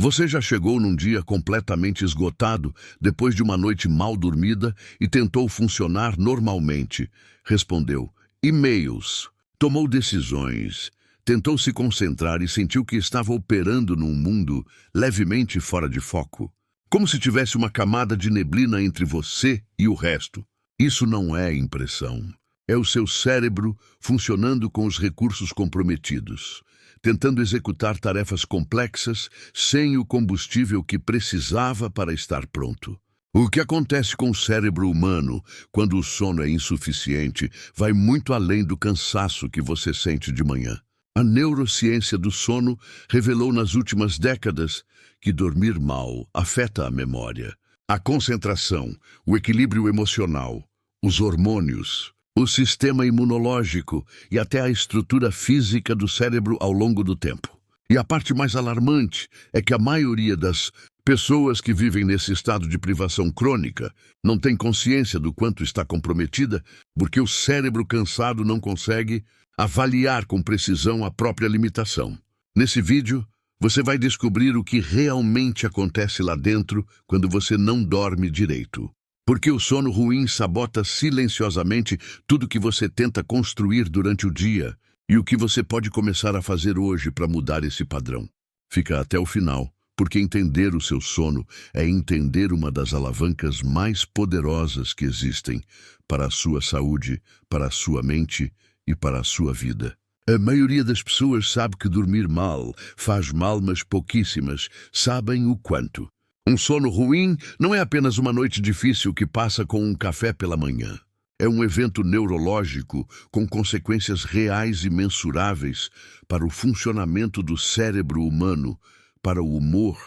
Você já chegou num dia completamente esgotado, depois de uma noite mal dormida, e tentou funcionar normalmente? Respondeu: e-mails. Tomou decisões. Tentou se concentrar e sentiu que estava operando num mundo levemente fora de foco. Como se tivesse uma camada de neblina entre você e o resto. Isso não é impressão. É o seu cérebro funcionando com os recursos comprometidos, tentando executar tarefas complexas sem o combustível que precisava para estar pronto. O que acontece com o cérebro humano quando o sono é insuficiente vai muito além do cansaço que você sente de manhã. A neurociência do sono revelou nas últimas décadas que dormir mal afeta a memória, a concentração, o equilíbrio emocional, os hormônios, o sistema imunológico e até a estrutura física do cérebro ao longo do tempo. E a parte mais alarmante é que a maioria das pessoas que vivem nesse estado de privação crônica não tem consciência do quanto está comprometida, porque o cérebro cansado não consegue avaliar com precisão a própria limitação. Nesse vídeo, você vai descobrir o que realmente acontece lá dentro quando você não dorme direito. Porque o sono ruim sabota silenciosamente tudo que você tenta construir durante o dia e o que você pode começar a fazer hoje para mudar esse padrão. Fica até o final, porque entender o seu sono é entender uma das alavancas mais poderosas que existem para a sua saúde, para a sua mente e para a sua vida. A maioria das pessoas sabe que dormir mal faz mal, mas pouquíssimas sabem o quanto. Um sono ruim não é apenas uma noite difícil que passa com um café pela manhã. É um evento neurológico com consequências reais e mensuráveis para o funcionamento do cérebro humano, para o humor,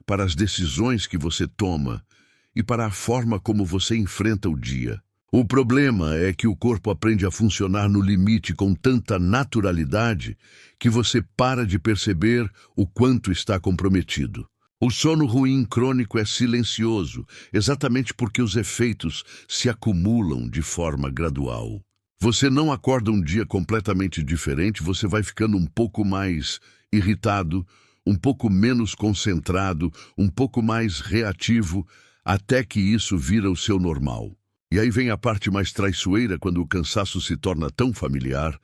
para as decisões que você toma e para a forma como você enfrenta o dia. O problema é que o corpo aprende a funcionar no limite com tanta naturalidade que você para de perceber o quanto está comprometido. O sono ruim crônico é silencioso, exatamente porque os efeitos se acumulam de forma gradual. Você não acorda um dia completamente diferente, você vai ficando um pouco mais irritado, um pouco menos concentrado, um pouco mais reativo, até que isso vira o seu normal. E aí vem a parte mais traiçoeira, quando o cansaço se torna tão familiar.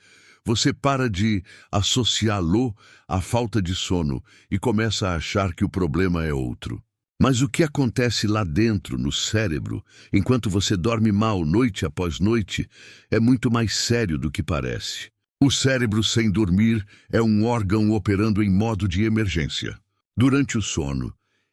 Você para de associá-lo à falta de sono e começa a achar que o problema é outro. Mas o que acontece lá dentro, no cérebro, enquanto você dorme mal noite após noite, é muito mais sério do que parece. O cérebro sem dormir é um órgão operando em modo de emergência. Durante o sono,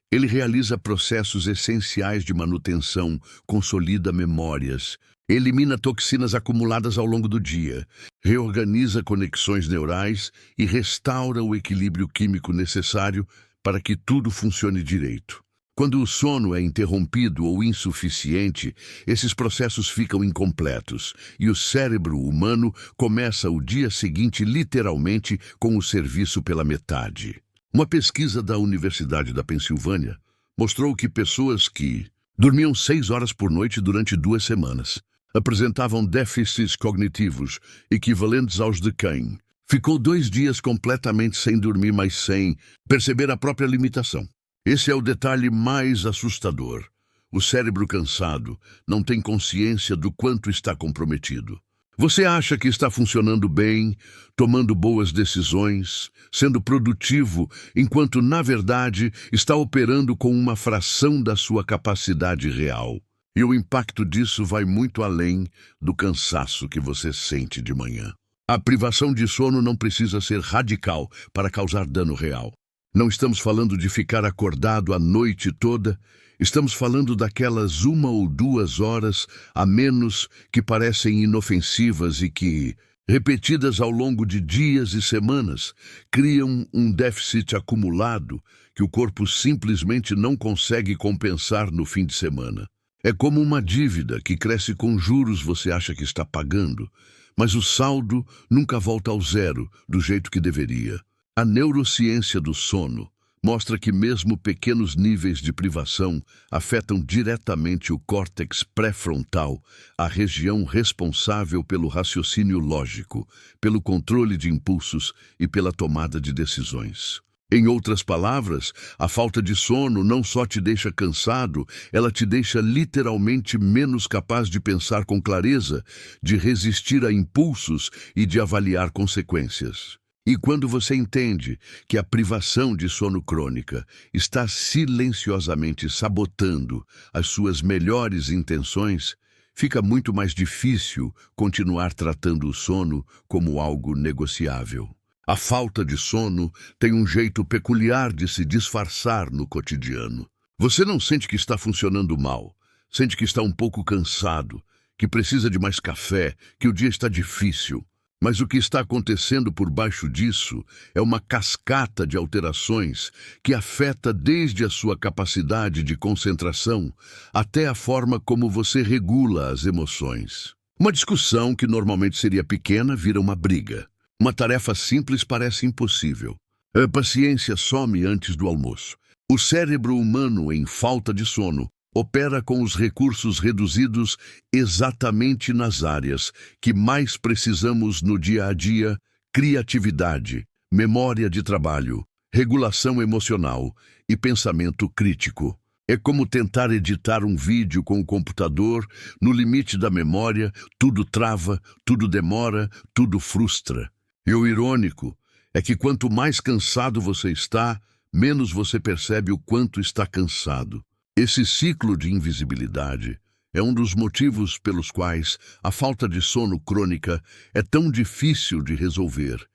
ele realiza processos essenciais de manutenção, consolida memórias, elimina toxinas acumuladas ao longo do dia, reorganiza conexões neurais e restaura o equilíbrio químico necessário para que tudo funcione direito. Quando o sono é interrompido ou insuficiente, esses processos ficam incompletos e o cérebro humano começa o dia seguinte literalmente com o serviço pela metade. Uma pesquisa da Universidade da Pensilvânia mostrou que pessoas que dormiam 6 horas por noite durante 2 semanas apresentavam déficits cognitivos equivalentes aos de quem ficou 2 dias completamente sem dormir, mas sem perceber a própria limitação. Esse é o detalhe mais assustador. O cérebro cansado não tem consciência do quanto está comprometido. Você acha que está funcionando bem, tomando boas decisões, sendo produtivo, enquanto, na verdade, está operando com uma fração da sua capacidade real. E o impacto disso vai muito além do cansaço que você sente de manhã. A privação de sono não precisa ser radical para causar dano real. Não estamos falando de ficar acordado a noite toda. Estamos falando daquelas 1 ou 2 horas a menos que parecem inofensivas e que, repetidas ao longo de dias e semanas, criam um déficit acumulado que o corpo simplesmente não consegue compensar no fim de semana. É como uma dívida que cresce com juros, você acha que está pagando, mas o saldo nunca volta ao zero do jeito que deveria. A neurociência do sono mostra que mesmo pequenos níveis de privação afetam diretamente o córtex pré-frontal, a região responsável pelo raciocínio lógico, pelo controle de impulsos e pela tomada de decisões. Em outras palavras, a falta de sono não só te deixa cansado, ela te deixa literalmente menos capaz de pensar com clareza, de resistir a impulsos e de avaliar consequências. E quando você entende que a privação de sono crônica está silenciosamente sabotando as suas melhores intenções, fica muito mais difícil continuar tratando o sono como algo negociável. A falta de sono tem um jeito peculiar de se disfarçar no cotidiano. Você não sente que está funcionando mal, sente que está um pouco cansado, que precisa de mais café, que o dia está difícil. Mas o que está acontecendo por baixo disso é uma cascata de alterações que afeta desde a sua capacidade de concentração até a forma como você regula as emoções. Uma discussão que normalmente seria pequena vira uma briga. Uma tarefa simples parece impossível. A paciência some antes do almoço. O cérebro humano, em falta de sono, opera com os recursos reduzidos exatamente nas áreas que mais precisamos no dia a dia: criatividade, memória de trabalho, regulação emocional e pensamento crítico. É como tentar editar um vídeo com o computador, no limite da memória, tudo trava, tudo demora, tudo frustra. E o irônico é que quanto mais cansado você está, menos você percebe o quanto está cansado. Esse ciclo de invisibilidade é um dos motivos pelos quais a falta de sono crônica é tão difícil de resolver.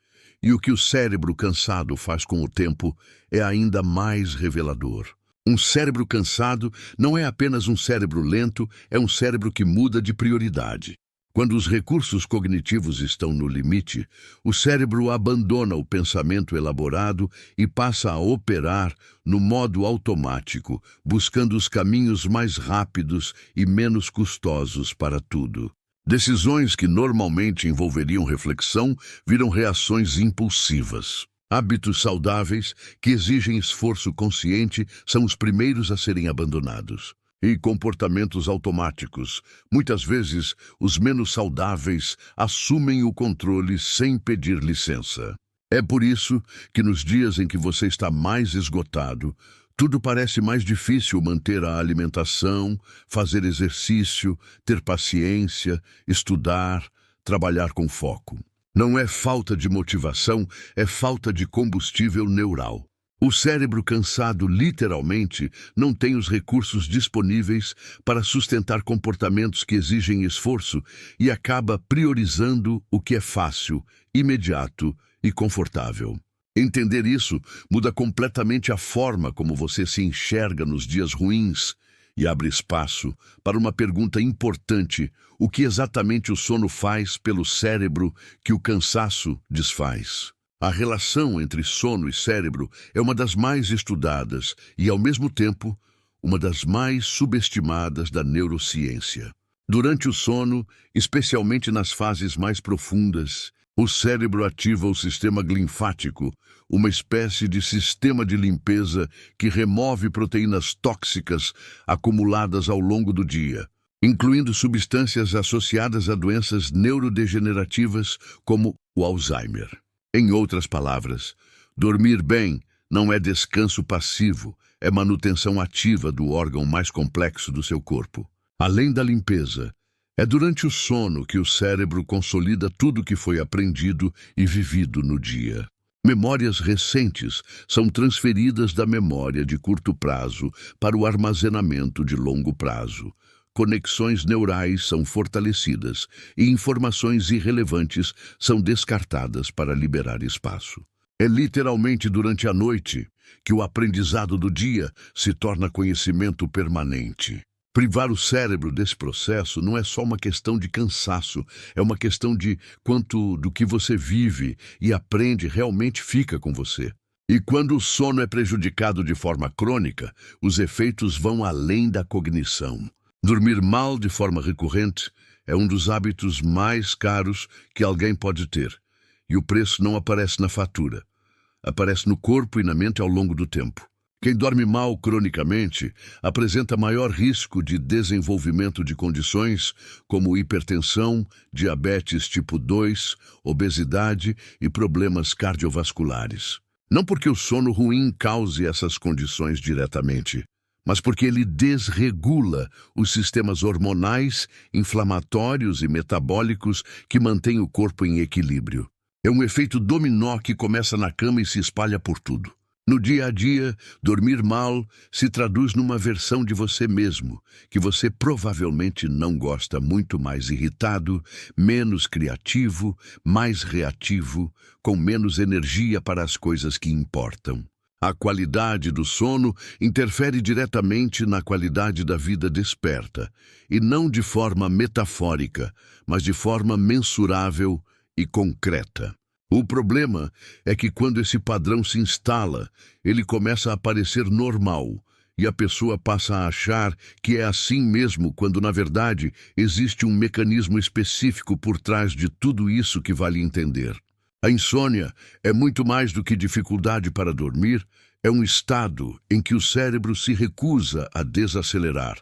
E o que o cérebro cansado faz com o tempo é ainda mais revelador. Um cérebro cansado não é apenas um cérebro lento, é um cérebro que muda de prioridade. Quando os recursos cognitivos estão no limite, o cérebro abandona o pensamento elaborado e passa a operar no modo automático, buscando os caminhos mais rápidos e menos custosos para tudo. Decisões que normalmente envolveriam reflexão viram reações impulsivas. Hábitos saudáveis que exigem esforço consciente são os primeiros a serem abandonados. E comportamentos automáticos, muitas vezes os menos saudáveis, assumem o controle sem pedir licença. É por isso que nos dias em que você está mais esgotado, tudo parece mais difícil: manter a alimentação, fazer exercício, ter paciência, estudar, trabalhar com foco. Não é falta de motivação, é falta de combustível neural. O cérebro cansado, literalmente, não tem os recursos disponíveis para sustentar comportamentos que exigem esforço e acaba priorizando o que é fácil, imediato e confortável. Entender isso muda completamente a forma como você se enxerga nos dias ruins e abre espaço para uma pergunta importante: o que exatamente o sono faz pelo cérebro que o cansaço desfaz? A relação entre sono e cérebro é uma das mais estudadas e, ao mesmo tempo, uma das mais subestimadas da neurociência. Durante o sono, especialmente nas fases mais profundas, o cérebro ativa o sistema linfático, uma espécie de sistema de limpeza que remove proteínas tóxicas acumuladas ao longo do dia, incluindo substâncias associadas a doenças neurodegenerativas como o Alzheimer. Em outras palavras, dormir bem não é descanso passivo, é manutenção ativa do órgão mais complexo do seu corpo. Além da limpeza, é durante o sono que o cérebro consolida tudo que foi aprendido e vivido no dia. Memórias recentes são transferidas da memória de curto prazo para o armazenamento de longo prazo. Conexões neurais são fortalecidas e informações irrelevantes são descartadas para liberar espaço. É literalmente durante a noite que o aprendizado do dia se torna conhecimento permanente. Privar o cérebro desse processo não é só uma questão de cansaço, é uma questão de quanto do que você vive e aprende realmente fica com você. E quando o sono é prejudicado de forma crônica, os efeitos vão além da cognição. Dormir mal de forma recorrente é um dos hábitos mais caros que alguém pode ter, e o preço não aparece na fatura. Aparece no corpo e na mente ao longo do tempo. Quem dorme mal cronicamente apresenta maior risco de desenvolvimento de condições como hipertensão, diabetes tipo 2, obesidade e problemas cardiovasculares. Não porque o sono ruim cause essas condições diretamente, mas porque ele desregula os sistemas hormonais, inflamatórios e metabólicos que mantêm o corpo em equilíbrio. É um efeito dominó que começa na cama e se espalha por tudo. No dia a dia, dormir mal se traduz numa versão de você mesmo, que você provavelmente não gosta, muito mais irritado, menos criativo, mais reativo, com menos energia para as coisas que importam. A qualidade do sono interfere diretamente na qualidade da vida desperta, e não de forma metafórica, mas de forma mensurável e concreta. O problema é que quando esse padrão se instala, ele começa a parecer normal, e a pessoa passa a achar que é assim mesmo, quando na verdade existe um mecanismo específico por trás de tudo isso que vale entender. A insônia é muito mais do que dificuldade para dormir, é um estado em que o cérebro se recusa a desacelerar,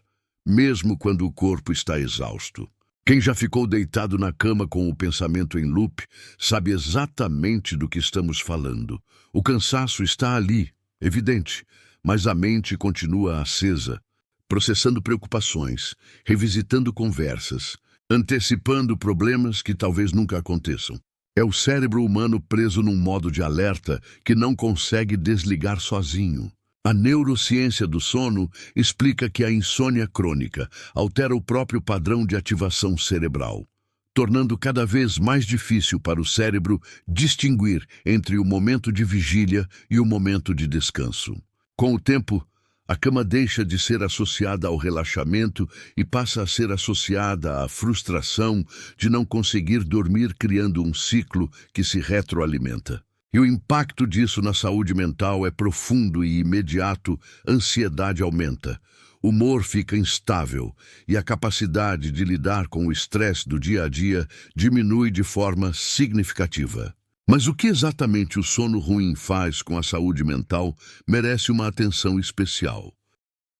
mesmo quando o corpo está exausto. Quem já ficou deitado na cama com o pensamento em loop sabe exatamente do que estamos falando. O cansaço está ali, evidente, mas a mente continua acesa, processando preocupações, revisitando conversas, antecipando problemas que talvez nunca aconteçam. É o cérebro humano preso num modo de alerta que não consegue desligar sozinho. A neurociência do sono explica que a insônia crônica altera o próprio padrão de ativação cerebral, tornando cada vez mais difícil para o cérebro distinguir entre o momento de vigília e o momento de descanso. Com o tempo, a cama deixa de ser associada ao relaxamento e passa a ser associada à frustração de não conseguir dormir, criando um ciclo que se retroalimenta. E o impacto disso na saúde mental é profundo e imediato. Ansiedade aumenta, humor fica instável e a capacidade de lidar com o estresse do dia a dia diminui de forma significativa. Mas o que exatamente o sono ruim faz com a saúde mental merece uma atenção especial.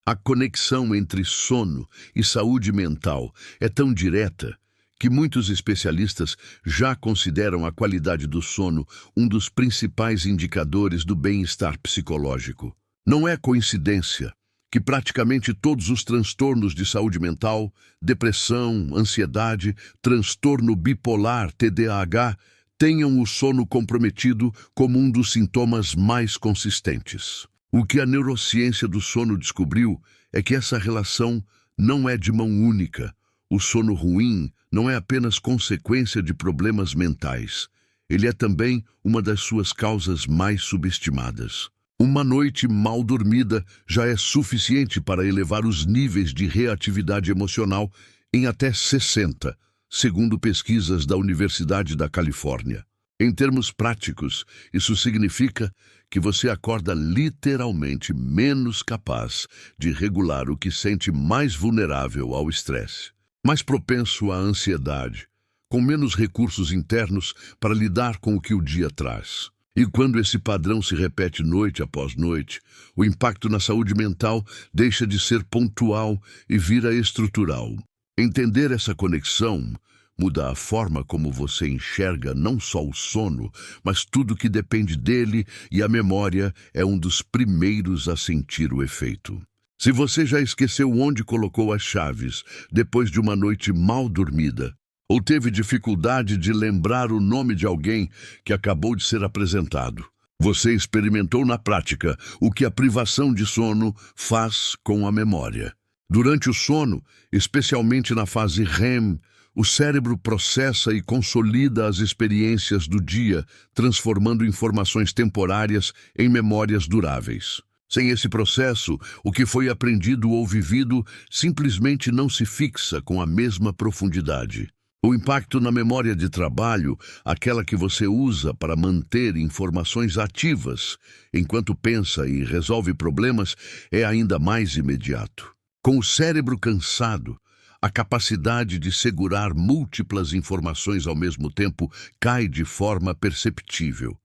A conexão entre sono e saúde mental é tão direta que muitos especialistas já consideram a qualidade do sono um dos principais indicadores do bem-estar psicológico. Não é coincidência que praticamente todos os transtornos de saúde mental, depressão, ansiedade, transtorno bipolar, TDAH, tenham o sono comprometido como um dos sintomas mais consistentes. O que a neurociência do sono descobriu é que essa relação não é de mão única. O sono ruim não é apenas consequência de problemas mentais. Ele é também uma das suas causas mais subestimadas. Uma noite mal dormida já é suficiente para elevar os níveis de reatividade emocional em até 60, segundo pesquisas da Universidade da Califórnia. Em termos práticos, isso significa que você acorda literalmente menos capaz de regular o que sente, mais vulnerável ao estresse, mais propenso à ansiedade, com menos recursos internos para lidar com o que o dia traz. E quando esse padrão se repete noite após noite, o impacto na saúde mental deixa de ser pontual e vira estrutural. Entender essa conexão muda a forma como você enxerga não só o sono, mas tudo que depende dele, e a memória é um dos primeiros a sentir o efeito. Se você já esqueceu onde colocou as chaves depois de uma noite mal dormida, ou teve dificuldade de lembrar o nome de alguém que acabou de ser apresentado, você experimentou na prática o que a privação de sono faz com a memória. Durante o sono, especialmente na fase REM, o cérebro processa e consolida as experiências do dia, transformando informações temporárias em memórias duráveis. Sem esse processo, o que foi aprendido ou vivido simplesmente não se fixa com a mesma profundidade. O impacto na memória de trabalho, aquela que você usa para manter informações ativas enquanto pensa e resolve problemas, é ainda mais imediato. Com o cérebro cansado, a capacidade de segurar múltiplas informações ao mesmo tempo cai de forma perceptível.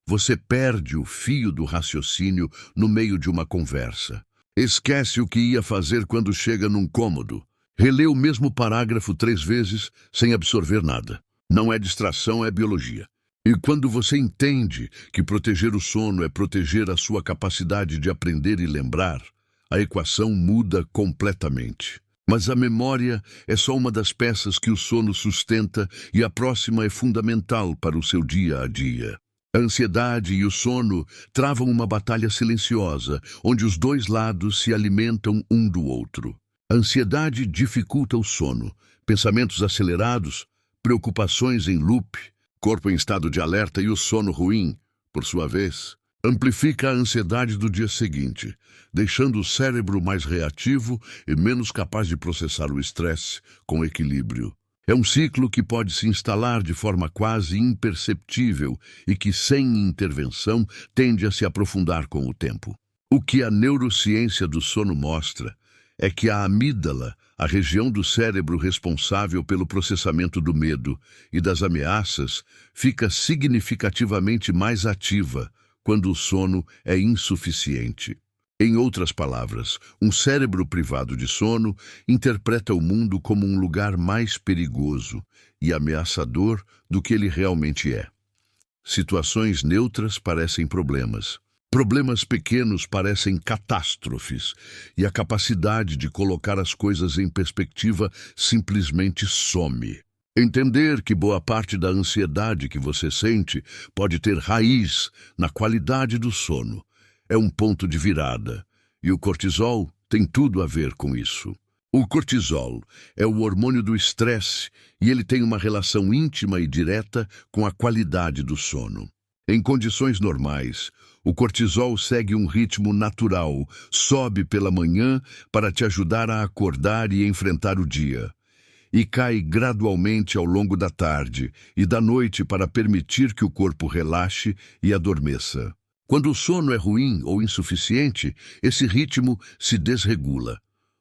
Você perde o fio do raciocínio no meio de uma conversa. Esquece o que ia fazer quando chega num cômodo. Relê o mesmo parágrafo 3 vezes sem absorver nada. Não é distração, é biologia. E quando você entende que proteger o sono é proteger a sua capacidade de aprender e lembrar, a equação muda completamente. Mas a memória é só uma das peças que o sono sustenta e a próxima é fundamental para o seu dia a dia. A ansiedade e o sono travam uma batalha silenciosa, onde os dois lados se alimentam um do outro. A ansiedade dificulta o sono, pensamentos acelerados, preocupações em loop, corpo em estado de alerta e o sono ruim, por sua vez, amplifica a ansiedade do dia seguinte, deixando o cérebro mais reativo e menos capaz de processar o estresse com equilíbrio. É um ciclo que pode se instalar de forma quase imperceptível e que, sem intervenção, tende a se aprofundar com o tempo. O que a neurociência do sono mostra é que a amígdala, a região do cérebro responsável pelo processamento do medo e das ameaças, fica significativamente mais ativa quando o sono é insuficiente. Em outras palavras, um cérebro privado de sono interpreta o mundo como um lugar mais perigoso e ameaçador do que ele realmente é. Situações neutras parecem problemas. Problemas pequenos parecem catástrofes, e a capacidade de colocar as coisas em perspectiva simplesmente some. Entender que boa parte da ansiedade que você sente pode ter raiz na qualidade do sono é um ponto de virada, e o cortisol tem tudo a ver com isso. O cortisol é o hormônio do estresse e ele tem uma relação íntima e direta com a qualidade do sono. Em condições normais, o cortisol segue um ritmo natural, sobe pela manhã para te ajudar a acordar e enfrentar o dia, e cai gradualmente ao longo da tarde e da noite para permitir que o corpo relaxe e adormeça. Quando o sono é ruim ou insuficiente, esse ritmo se desregula.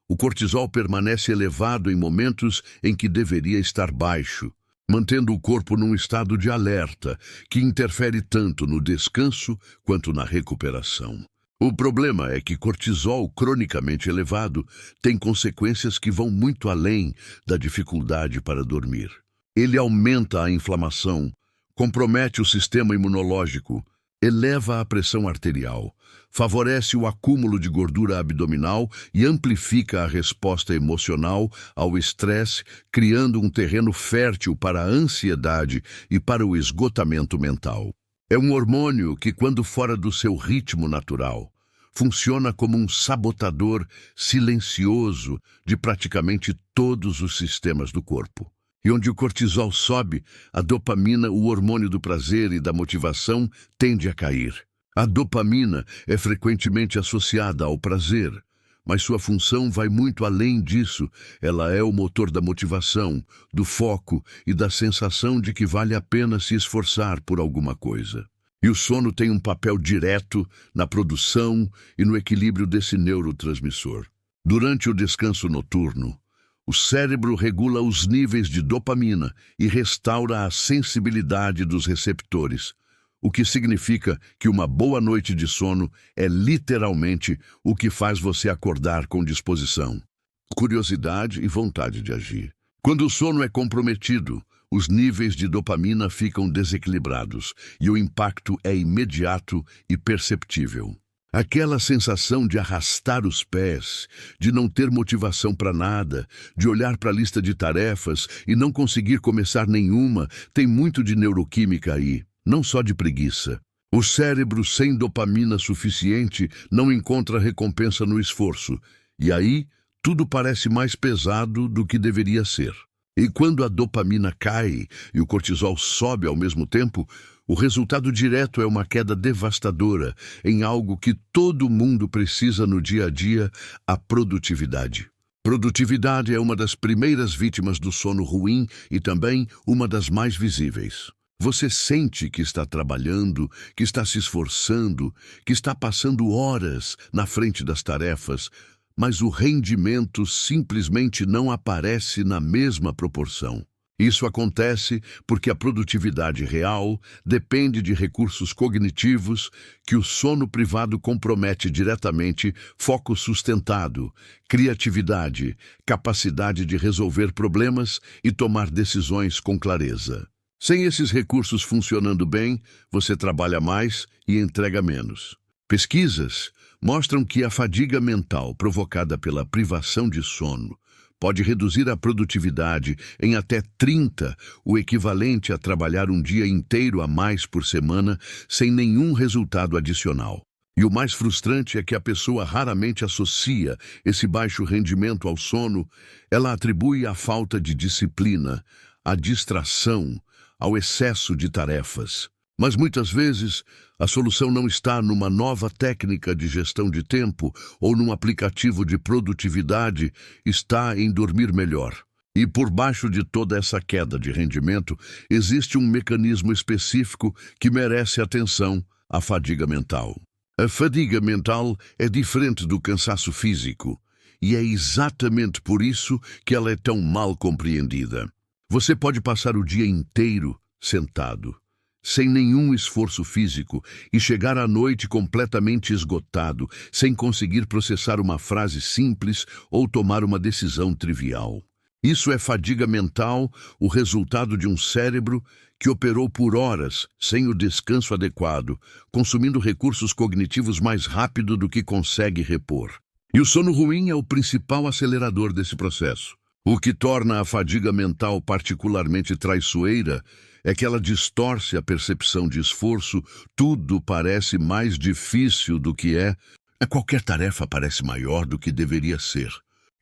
O cortisol permanece elevado em momentos em que deveria estar baixo, mantendo o corpo num estado de alerta, que interfere tanto no descanso quanto na recuperação. O problema é que cortisol cronicamente elevado tem consequências que vão muito além da dificuldade para dormir. Ele aumenta a inflamação, compromete o sistema imunológico, eleva a pressão arterial, favorece o acúmulo de gordura abdominal e amplifica a resposta emocional ao estresse, criando um terreno fértil para a ansiedade e para o esgotamento mental. É um hormônio que, quando fora do seu ritmo natural, funciona como um sabotador silencioso de praticamente todos os sistemas do corpo. E onde o cortisol sobe, a dopamina, o hormônio do prazer e da motivação, tende a cair. A dopamina é frequentemente associada ao prazer, mas sua função vai muito além disso. Ela é o motor da motivação, do foco e da sensação de que vale a pena se esforçar por alguma coisa. E o sono tem um papel direto na produção e no equilíbrio desse neurotransmissor. Durante o descanso noturno, o cérebro regula os níveis de dopamina e restaura a sensibilidade dos receptores, o que significa que uma boa noite de sono é literalmente o que faz você acordar com disposição, curiosidade e vontade de agir. Quando o sono é comprometido, os níveis de dopamina ficam desequilibrados e o impacto é imediato e perceptível. Aquela sensação de arrastar os pés, de não ter motivação para nada, de olhar para a lista de tarefas e não conseguir começar nenhuma, tem muito de neuroquímica aí, não só de preguiça. O cérebro sem dopamina suficiente não encontra recompensa no esforço, e aí tudo parece mais pesado do que deveria ser. E quando a dopamina cai e o cortisol sobe ao mesmo tempo, o resultado direto é uma queda devastadora em algo que todo mundo precisa no dia a dia, a produtividade. Produtividade é uma das primeiras vítimas do sono ruim e também uma das mais visíveis. Você sente que está trabalhando, que está se esforçando, que está passando horas na frente das tarefas, mas o rendimento simplesmente não aparece na mesma proporção. Isso acontece porque a produtividade real depende de recursos cognitivos que o sono privado compromete diretamente: foco sustentado, criatividade, capacidade de resolver problemas e tomar decisões com clareza. Sem esses recursos funcionando bem, você trabalha mais e entrega menos. Pesquisas mostram que a fadiga mental provocada pela privação de sono pode reduzir a produtividade em até 30, o equivalente a trabalhar um dia inteiro a mais por semana sem nenhum resultado adicional. E o mais frustrante é que a pessoa raramente associa esse baixo rendimento ao sono, ela atribui à falta de disciplina, à distração, ao excesso de tarefas. Mas muitas vezes, a solução não está numa nova técnica de gestão de tempo ou num aplicativo de produtividade, está em dormir melhor. E por baixo de toda essa queda de rendimento, existe um mecanismo específico que merece atenção: a fadiga mental. A fadiga mental é diferente do cansaço físico, e é exatamente por isso que ela é tão mal compreendida. Você pode passar o dia inteiro sentado, sem nenhum esforço físico, e chegar à noite completamente esgotado, sem conseguir processar uma frase simples ou tomar uma decisão trivial. Isso é fadiga mental, o resultado de um cérebro que operou por horas sem o descanso adequado, consumindo recursos cognitivos mais rápido do que consegue repor. E o sono ruim é o principal acelerador desse processo. O que torna a fadiga mental particularmente traiçoeira é que ela distorce a percepção de esforço, tudo parece mais difícil do que é, qualquer tarefa parece maior do que deveria ser.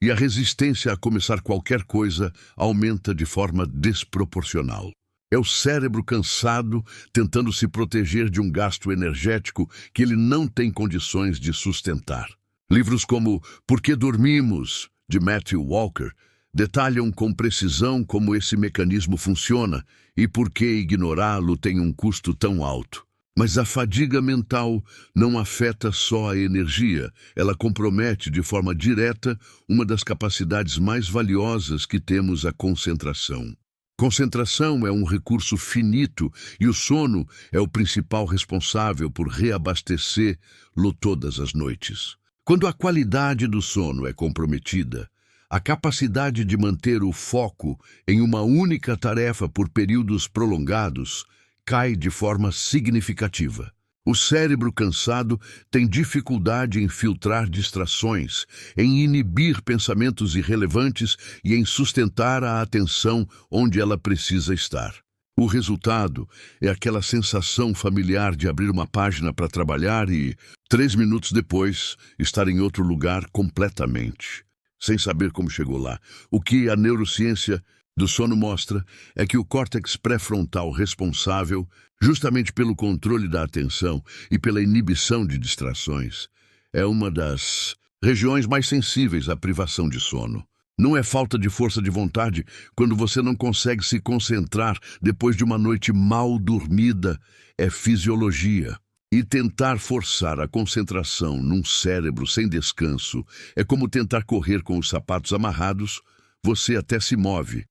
E a resistência a começar qualquer coisa aumenta de forma desproporcional. É o cérebro cansado tentando se proteger de um gasto energético que ele não tem condições de sustentar. Livros como Por que Dormimos, de Matthew Walker, detalham com precisão como esse mecanismo funciona e por que ignorá-lo tem um custo tão alto. Mas a fadiga mental não afeta só a energia, ela compromete de forma direta uma das capacidades mais valiosas que temos, a concentração. Concentração é um recurso finito e o sono é o principal responsável por reabastecê-lo todas as noites. Quando a qualidade do sono é comprometida, a capacidade de manter o foco em uma única tarefa por períodos prolongados cai de forma significativa. O cérebro cansado tem dificuldade em filtrar distrações, em inibir pensamentos irrelevantes e em sustentar a atenção onde ela precisa estar. O resultado é aquela sensação familiar de abrir uma página para trabalhar e, 3 minutos depois, estar em outro lugar completamente, sem saber como chegou lá. O que a neurociência do sono mostra é que o córtex pré-frontal responsável, justamente pelo controle da atenção e pela inibição de distrações, é uma das regiões mais sensíveis à privação de sono. Não é falta de força de vontade quando você não consegue se concentrar depois de uma noite mal dormida, é fisiologia. E tentar forçar a concentração num cérebro sem descanso é como tentar correr com os sapatos amarrados. Você até se move,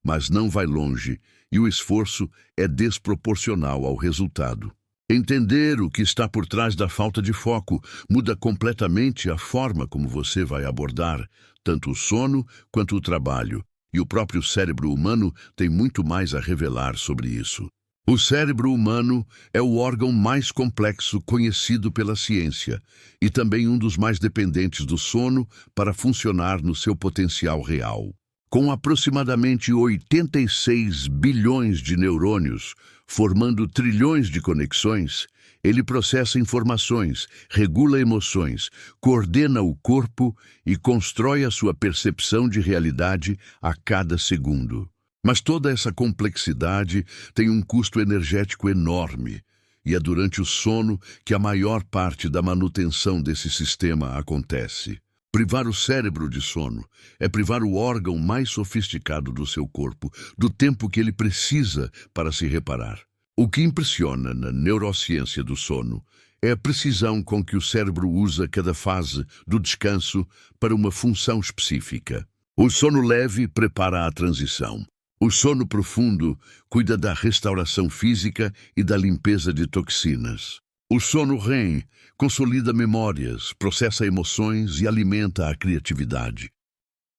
mas não vai longe, e o esforço é desproporcional ao resultado. Entender o que está por trás da falta de foco muda completamente a forma como você vai abordar tanto o sono quanto o trabalho, e o próprio cérebro humano tem muito mais a revelar sobre isso. O cérebro humano é o órgão mais complexo conhecido pela ciência e também um dos mais dependentes do sono para funcionar no seu potencial real. Com aproximadamente 86 bilhões de neurônios, formando trilhões de conexões, ele processa informações, regula emoções, coordena o corpo e constrói a sua percepção de realidade a cada segundo. Mas toda essa complexidade tem um custo energético enorme, e é durante o sono que a maior parte da manutenção desse sistema acontece. Privar o cérebro de sono é privar o órgão mais sofisticado do seu corpo do tempo que ele precisa para se reparar. O que impressiona na neurociência do sono é a precisão com que o cérebro usa cada fase do descanso para uma função específica. O sono leve prepara a transição. O sono profundo cuida da restauração física e da limpeza de toxinas. O sono REM consolida memórias, processa emoções e alimenta a criatividade.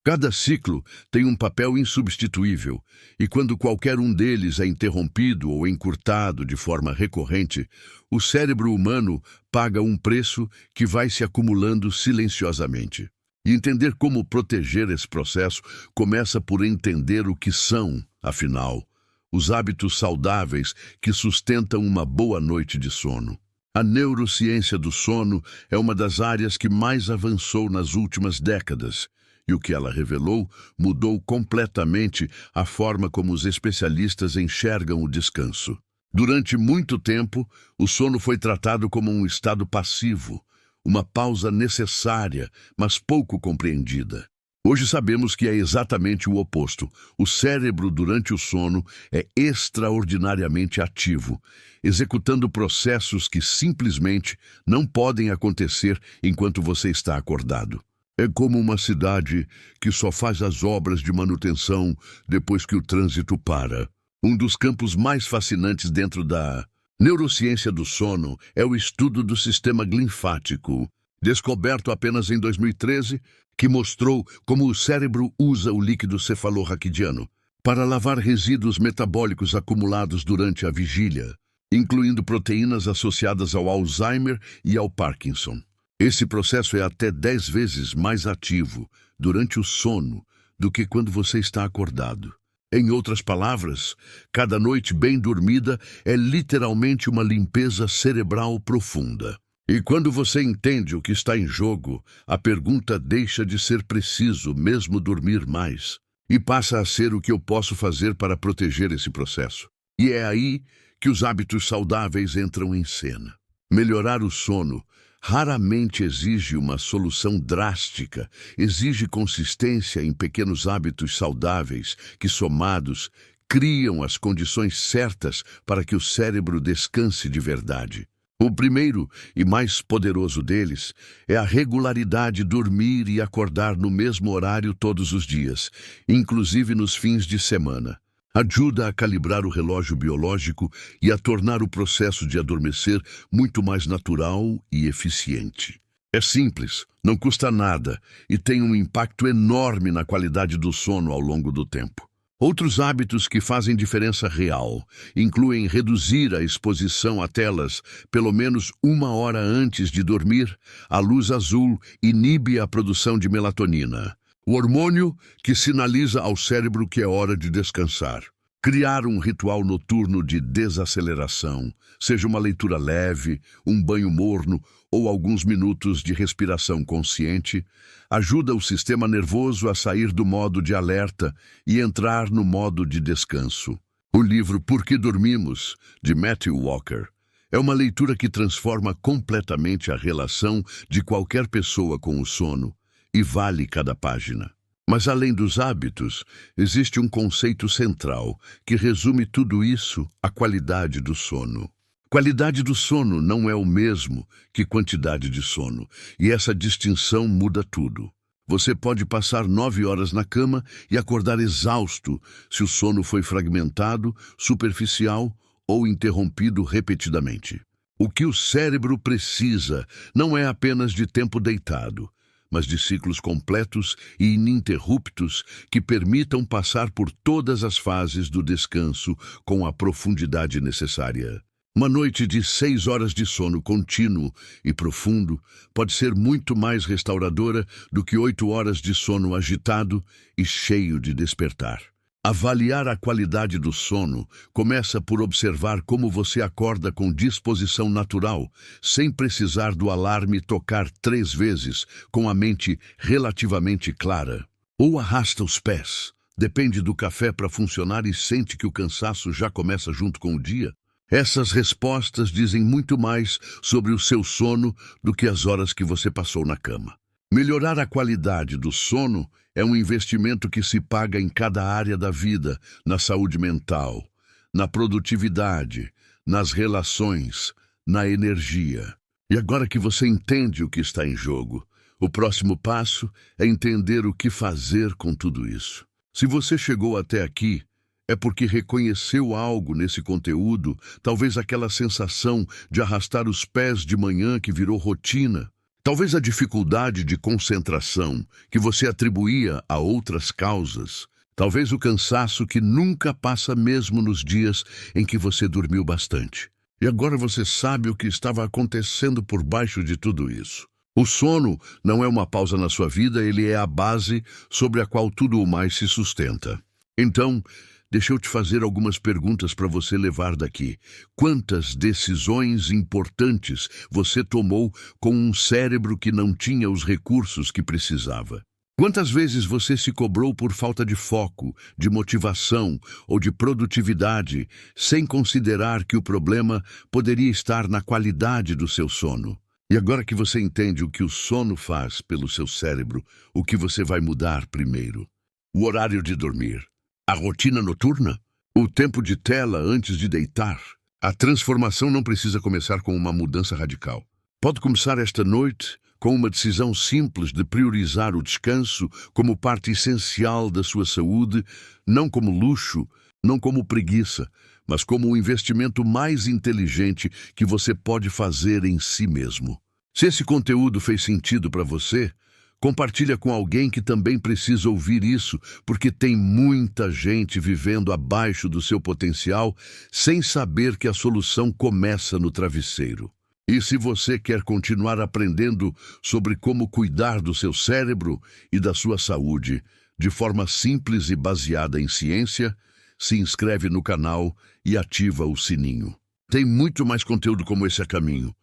Cada ciclo tem um papel insubstituível, e quando qualquer um deles é interrompido ou encurtado de forma recorrente, o cérebro humano paga um preço que vai se acumulando silenciosamente. E entender como proteger esse processo começa por entender o que são, afinal, os hábitos saudáveis que sustentam uma boa noite de sono. A neurociência do sono é uma das áreas que mais avançou nas últimas décadas, e o que ela revelou mudou completamente a forma como os especialistas enxergam o descanso. Durante muito tempo, o sono foi tratado como um estado passivo, uma pausa necessária, mas pouco compreendida. Hoje sabemos que é exatamente o oposto. O cérebro, durante o sono, é extraordinariamente ativo, executando processos que simplesmente não podem acontecer enquanto você está acordado. É como uma cidade que só faz as obras de manutenção depois que o trânsito para. Um dos campos mais fascinantes dentro da neurociência do sono é o estudo do sistema linfático, descoberto apenas em 2013, que mostrou como o cérebro usa o líquido cefalorraquidiano para lavar resíduos metabólicos acumulados durante a vigília, incluindo proteínas associadas ao Alzheimer e ao Parkinson. Esse processo é até 10 vezes mais ativo durante o sono do que quando você está acordado. Em outras palavras, cada noite bem dormida é literalmente uma limpeza cerebral profunda. E quando você entende o que está em jogo, a pergunta deixa de ser preciso mesmo dormir mais e passa a ser o que eu posso fazer para proteger esse processo. E é aí que os hábitos saudáveis entram em cena. Melhorar o sono raramente exige uma solução drástica, exige consistência em pequenos hábitos saudáveis que, somados, criam as condições certas para que o cérebro descanse de verdade. O primeiro e mais poderoso deles é a regularidade: dormir e acordar no mesmo horário todos os dias, inclusive nos fins de semana. Ajuda a calibrar o relógio biológico e a tornar o processo de adormecer muito mais natural e eficiente. É simples, não custa nada e tem um impacto enorme na qualidade do sono ao longo do tempo. Outros hábitos que fazem diferença real incluem reduzir a exposição a telas pelo menos 1 hora antes de dormir. A luz azul inibe a produção de melatonina, o hormônio que sinaliza ao cérebro que é hora de descansar. Criar um ritual noturno de desaceleração, seja uma leitura leve, um banho morno ou alguns minutos de respiração consciente, ajuda o sistema nervoso a sair do modo de alerta e entrar no modo de descanso. O livro Por que Dormimos, de Matthew Walker, é uma leitura que transforma completamente a relação de qualquer pessoa com o sono, e vale cada página. Mas além dos hábitos, existe um conceito central que resume tudo isso: a qualidade do sono. Qualidade do sono não é o mesmo que quantidade de sono, e essa distinção muda tudo. Você pode passar 9 horas na cama e acordar exausto se o sono foi fragmentado, superficial ou interrompido repetidamente. O que o cérebro precisa não é apenas de tempo deitado, mas de ciclos completos e ininterruptos que permitam passar por todas as fases do descanso com a profundidade necessária. Uma noite de 6 horas de sono contínuo e profundo pode ser muito mais restauradora do que 8 horas de sono agitado e cheio de despertar. Avaliar a qualidade do sono começa por observar como você acorda com disposição natural, sem precisar do alarme tocar 3 vezes, com a mente relativamente clara. Ou arrasta os pés, depende do café para funcionar e sente que o cansaço já começa junto com o dia. Essas respostas dizem muito mais sobre o seu sono do que as horas que você passou na cama. Melhorar a qualidade do sono é um investimento que se paga em cada área da vida: na saúde mental, na produtividade, nas relações, na energia. E agora que você entende o que está em jogo, o próximo passo é entender o que fazer com tudo isso. Se você chegou até aqui, é porque reconheceu algo nesse conteúdo, talvez aquela sensação de arrastar os pés de manhã que virou rotina. Talvez a dificuldade de concentração que você atribuía a outras causas, talvez o cansaço que nunca passa mesmo nos dias em que você dormiu bastante. E agora você sabe o que estava acontecendo por baixo de tudo isso. O sono não é uma pausa na sua vida, ele é a base sobre a qual tudo o mais se sustenta. Então, deixa eu te fazer algumas perguntas para você levar daqui. Quantas decisões importantes você tomou com um cérebro que não tinha os recursos que precisava? Quantas vezes você se cobrou por falta de foco, de motivação ou de produtividade, sem considerar que o problema poderia estar na qualidade do seu sono? E agora que você entende o que o sono faz pelo seu cérebro, o que você vai mudar primeiro? O horário de dormir, a rotina noturna, o tempo de tela antes de deitar. A transformação não precisa começar com uma mudança radical. Pode começar esta noite com uma decisão simples de priorizar o descanso como parte essencial da sua saúde, não como luxo, não como preguiça, mas como o investimento mais inteligente que você pode fazer em si mesmo. Se esse conteúdo fez sentido para você, compartilha com alguém que também precisa ouvir isso, porque tem muita gente vivendo abaixo do seu potencial sem saber que a solução começa no travesseiro. E se você quer continuar aprendendo sobre como cuidar do seu cérebro e da sua saúde de forma simples e baseada em ciência, se inscreve no canal e ativa o sininho. Tem muito mais conteúdo como esse a caminho.